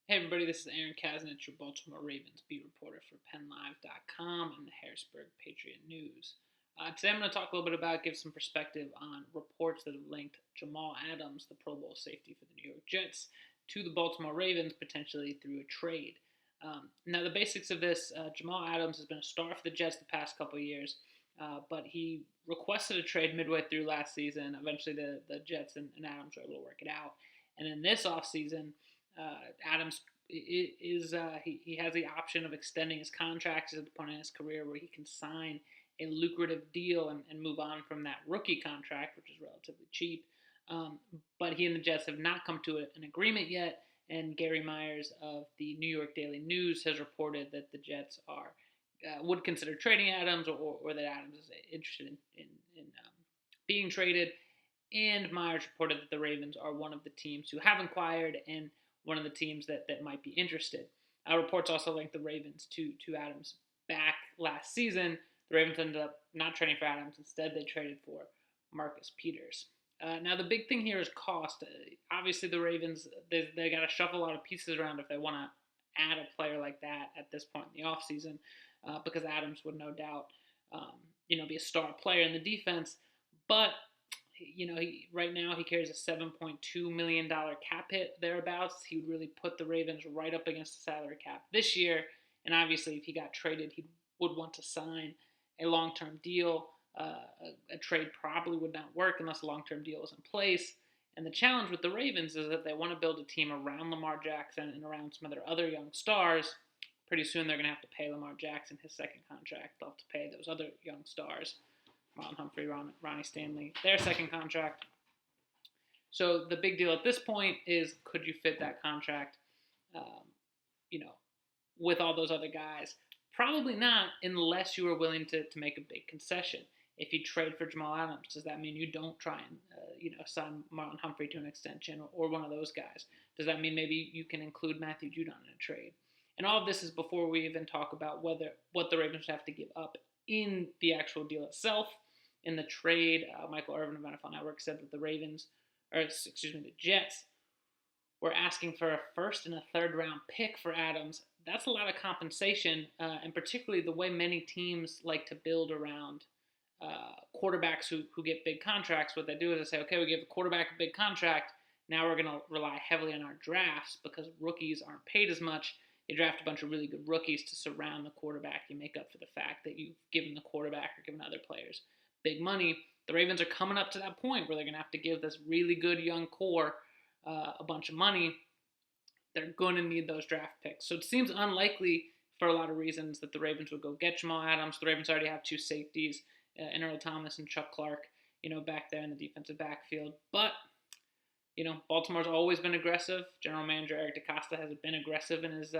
Hey everybody, this is Aaron Kasnich, your Baltimore Ravens beat reporter for PennLive.com and the Harrisburg Patriot News. Today I'm going to talk a little bit about, give some perspective on reports that have linked Jamal Adams, the Pro Bowl safety for the New York Jets, to the Baltimore Ravens potentially through a trade. Now the basics of this, Jamal Adams has been a star for the Jets the past couple of years, but he requested a trade midway through last season. Eventually the Jets and Adams were able to work it out. And in this offseason, Adams he has the option of extending his contract at the point in his career where he can sign a lucrative deal and move on from that rookie contract, which is relatively cheap. But he and the Jets have not come to an agreement yet, and Gary Myers of the New York Daily News has reported that the Jets would consider trading Adams, or that Adams is interested in being traded. And Myers reported that the Ravens are one of the teams who have inquired and one of the teams that might be interested. Reports also linked the Ravens to Adams back last season. The Ravens ended up not trading for Adams. Instead, they traded for Marcus Peters. Now, the big thing here is cost. Obviously, the Ravens, they got to shuffle a lot of pieces around if they want to add a player like that at this point in the offseason, because Adams would no doubt be a star player in the defense. But right now he carries a $7.2 million cap hit thereabouts. He would really put the Ravens right up against the salary cap this year. And obviously, if he got traded, he would want to sign a long-term deal. A trade probably would not work unless a long-term deal is in place. And the challenge with the Ravens is that they want to build a team around Lamar Jackson and around some of their other young stars. Pretty soon they're going to have to pay Lamar Jackson his second contract. They'll have to pay those other young stars, Marlon Humphrey, Ronnie Stanley, their second contract. So the big deal at this point is, could you fit that contract, with all those other guys? Probably not, unless you are willing to make a big concession. If you trade for Jamal Adams, does that mean you don't try and sign Marlon Humphrey to an extension or one of those guys? Does that mean maybe you can include Matthew Judon in a trade? And all of this is before we even talk about what the Ravens have to give up in the actual deal itself. In the trade, Michael Irvin of NFL Network said that the Jets were asking for a first and a third round pick for Adams. That's a lot of compensation, and particularly the way many teams like to build around quarterbacks who get big contracts. What they do is they say, okay, we give the quarterback a big contract. Now we're going to rely heavily on our drafts because rookies aren't paid as much. You draft a bunch of really good rookies to surround the quarterback. You make up for the fact that you've given the quarterback or given other players big money. The Ravens are coming up to that point where they're going to have to give this really good young core a bunch of money. They're going to need those draft picks. So it seems unlikely for a lot of reasons that the Ravens would go get Jamal Adams. The Ravens already have two safeties, in Earl Thomas and Chuck Clark, back there in the defensive backfield. But Baltimore's always been aggressive. General manager Eric DeCosta has been aggressive in his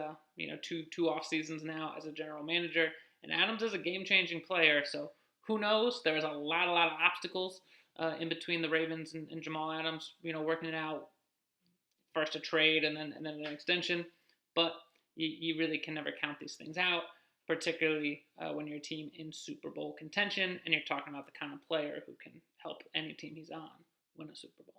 two off seasons now as a general manager. And Adams is a game-changing player, so who knows? There's a lot of obstacles in between the Ravens and Jamal Adams, working it out. First a trade and then an extension. But you really can never count these things out, particularly when you're a team in Super Bowl contention and you're talking about the kind of player who can help any team he's on win a Super Bowl.